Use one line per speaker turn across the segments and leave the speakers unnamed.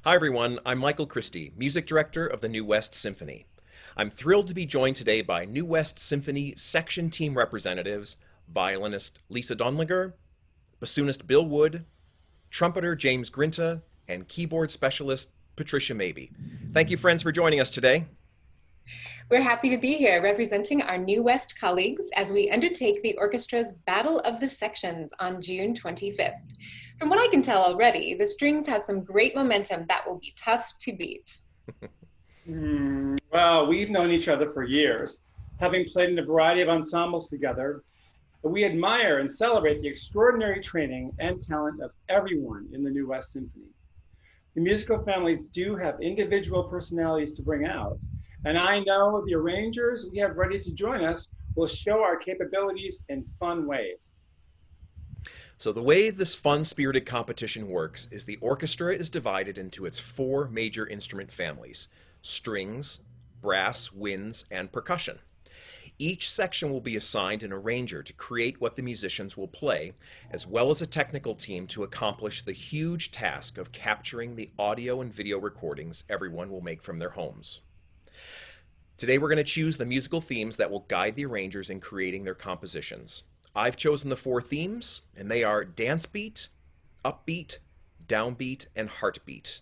Hi everyone, I'm Michael Christie, Music Director of the New West Symphony. I'm thrilled to be joined today by New West Symphony section team representatives, violinist Lisa Donlinger, bassoonist Bill Wood, trumpeter James Grinta, and keyboard specialist Patricia Mabey. Thank you friends for joining us today.
We're happy to be here representing our New West colleagues as we undertake the orchestra's Battle of the Sections on June 25th. From what I can tell already, the strings have some great momentum that will be tough to beat.
Well, we've known each other for years, having played in a variety of ensembles together. We admire and celebrate the extraordinary training and talent of everyone in the New West Symphony. The musical families do have individual personalities to bring out, and I know the arrangers we have ready to join us will show our capabilities in fun ways.
So the way this fun-spirited competition works is the orchestra is divided into its four major instrument families: strings, brass, winds, and percussion. Each section will be assigned an arranger to create what the musicians will play, as well as a technical team to accomplish the huge task of capturing the audio and video recordings everyone will make from their homes. Today we're going to choose the musical themes that will guide the arrangers in creating their compositions. I've chosen the four themes, and they are Dancebeat, Upbeat, Downbeat, and Heartbeat.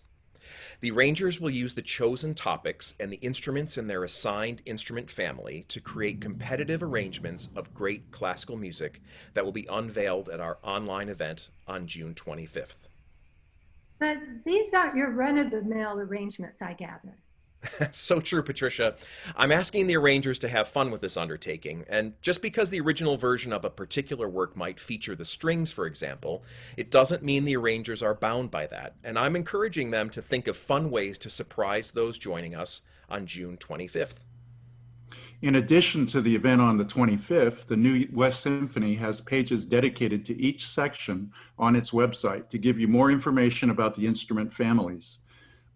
The arrangers will use the chosen topics and the instruments in their assigned instrument family to create competitive arrangements of great classical music that will be unveiled at our online event on June 25th.
But these aren't your run-of-the-mill arrangements, I gather.
So true, Patricia. I'm asking the arrangers to have fun with this undertaking, and just because the original version of a particular work might feature the strings, for example, it doesn't mean the arrangers are bound by that, and I'm encouraging them to think of fun ways to surprise those joining us on June 25th.
In addition to the event on the 25th, the New West Symphony has pages dedicated to each section on its website to give you more information about the instrument families.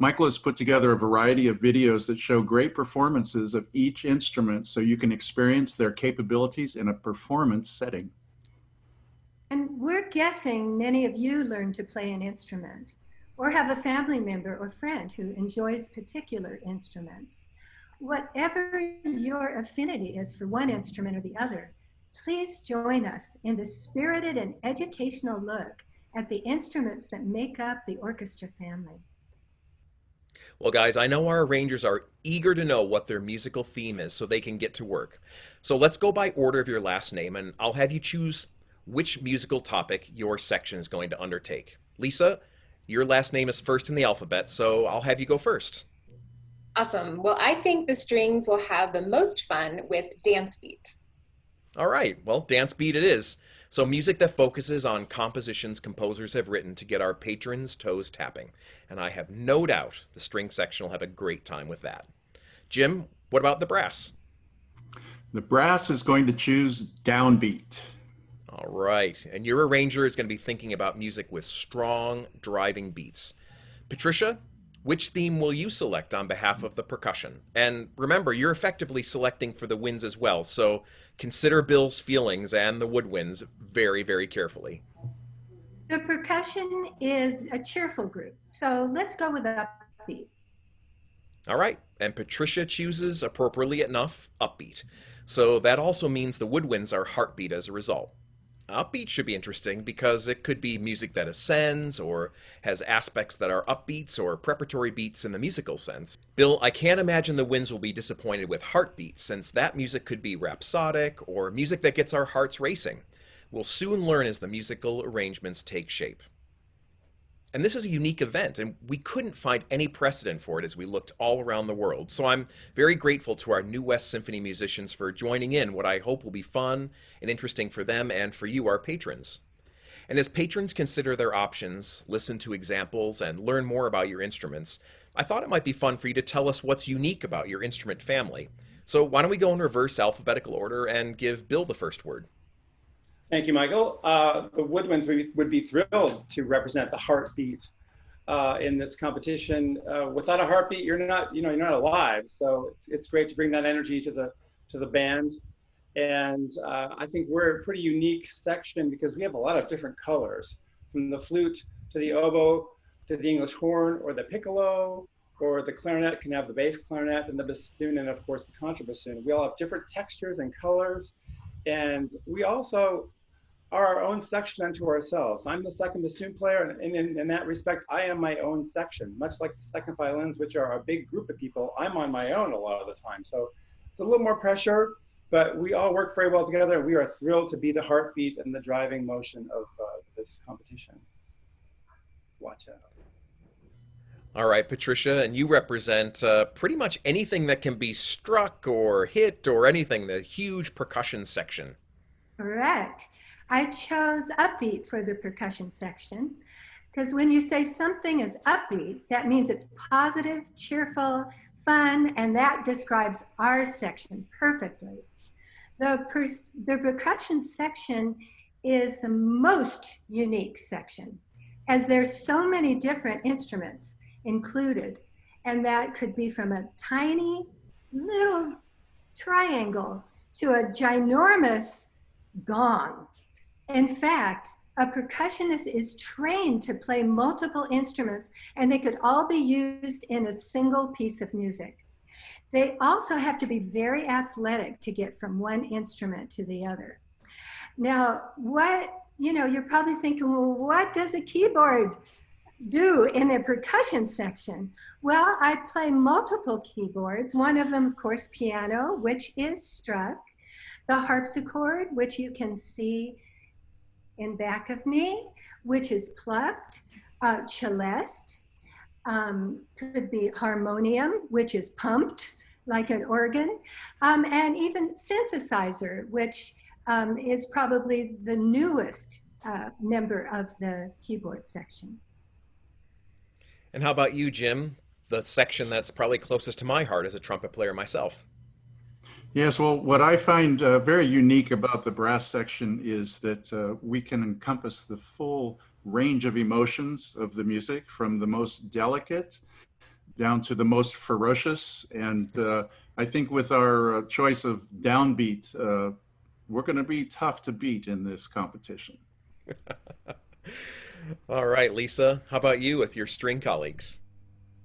Michael has put together a variety of videos that show great performances of each instrument so you can experience their capabilities in a performance setting.
And we're guessing many of you learn to play an instrument or have a family member or friend who enjoys particular instruments. Whatever your affinity is for one instrument or the other, please join us in the spirited and educational look at the instruments that make up the orchestra family.
Well, guys, I know our arrangers are eager to know what their musical theme is so they can get to work. So let's go by order of your last name, and I'll have you choose which musical topic your section is going to undertake. Lisa, your last name is first in the alphabet, so I'll have you go first.
Awesome. Well, I think the strings will have the most fun with Dancebeat.
All right, well, Dancebeat it is. So music that focuses on compositions composers have written to get our patrons' toes tapping. And I have no doubt the string section will have a great time with that. Jim, what about the brass?
The brass is going to choose Downbeat.
All right, and your arranger is going to be thinking about music with strong, driving beats. Patricia, which theme will you select on behalf of the percussion? And remember, you're effectively selecting for the winds as well, so consider Bill's feelings and the woodwinds very, very carefully.
The percussion is a cheerful group, so let's go with Upbeat.
All right, and Patricia chooses, appropriately enough, Upbeat. So that also means the woodwinds are Heartbeat as a result. Upbeat should be interesting because it could be music that ascends or has aspects that are upbeats or preparatory beats in the musical sense. Bill, I can't imagine the winds will be disappointed with Heartbeat since that music could be rhapsodic or music that gets our hearts racing. We'll soon learn as the musical arrangements take shape. And this is a unique event, and we couldn't find any precedent for it as we looked all around the world. So I'm very grateful to our New West Symphony musicians for joining in what I hope will be fun and interesting for them and for you, our patrons. And as patrons consider their options, listen to examples, and learn more about your instruments, I thought it might be fun for you to tell us what's unique about your instrument family. So why don't we go in reverse alphabetical order and give Bill the first word.
Thank you, Michael. The woodwinds would be thrilled to represent the heartbeat in this competition. Without a heartbeat, you're not alive. So it's great to bring that energy to the band. And I think we're a pretty unique section because we have a lot of different colors, from the flute to the oboe to the English horn or the piccolo, or the clarinet can have the bass clarinet and the bassoon, and of course the contrabassoon. We all have different textures and colors, and we also are our own section unto ourselves. I'm the second bassoon player, and in that respect, I am my own section, much like the second violins, which are a big group of people. I'm on my own a lot of the time. So it's a little more pressure, but we all work very well together, and we are thrilled to be the heartbeat and the driving motion of this competition. Watch out.
All right, Patricia, and you represent pretty much anything that can be struck or hit or anything, the huge percussion section.
Correct. I chose upbeat for the percussion section because when you say something is upbeat, that means it's positive, cheerful, fun, and that describes our section perfectly. The percussion section is the most unique section, as there's so many different instruments included, and that could be from a tiny little triangle to a ginormous gong. In fact, a percussionist is trained to play multiple instruments, and they could all be used in a single piece of music. They also have to be very athletic to get from one instrument to the other. Now, you're probably thinking, well, what does a keyboard do in a percussion section? Well, I play multiple keyboards. One of them, of course, piano, which is struck, the harpsichord, which you can see in back of me, which is plucked, celeste, could be harmonium, which is pumped like an organ, and even synthesizer, which is probably the newest member of the keyboard section.
And how about you, Jim? The section that's probably closest to my heart as a trumpet player myself.
Yes, well, what I find very unique about the brass section is that we can encompass the full range of emotions of the music, from the most delicate down to the most ferocious. And I think with our choice of downbeat, we're going to be tough to beat in this competition.
All right, Lisa, how about you with your string colleagues?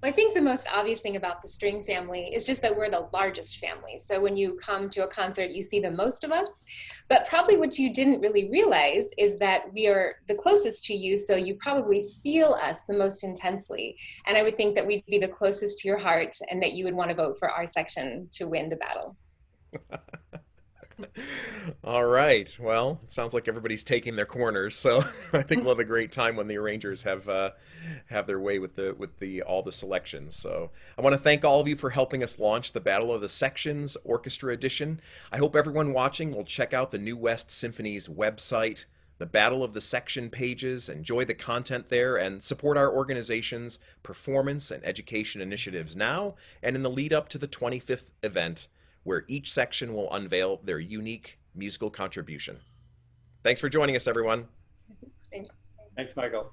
I think the most obvious thing about the string family is just that we're the largest family. So when you come to a concert, you see the most of us. But probably what you didn't really realize is that we are the closest to you, so you probably feel us the most intensely. And I would think that we'd be the closest to your heart and that you would want to vote for our section to win the battle.
All right. Well, it sounds like everybody's taking their corners, so I think we'll have a great time when the arrangers have their way with all the selections. So I want to thank all of you for helping us launch the Battle of the Sections Orchestra Edition. I hope everyone watching will check out the New West Symphony's website, the Battle of the Section pages, enjoy the content there, and support our organization's performance and education initiatives now and in the lead up to the 25th event, where each section will unveil their unique musical contribution. Thanks for joining us, everyone.
Thanks.
Thanks, Michael.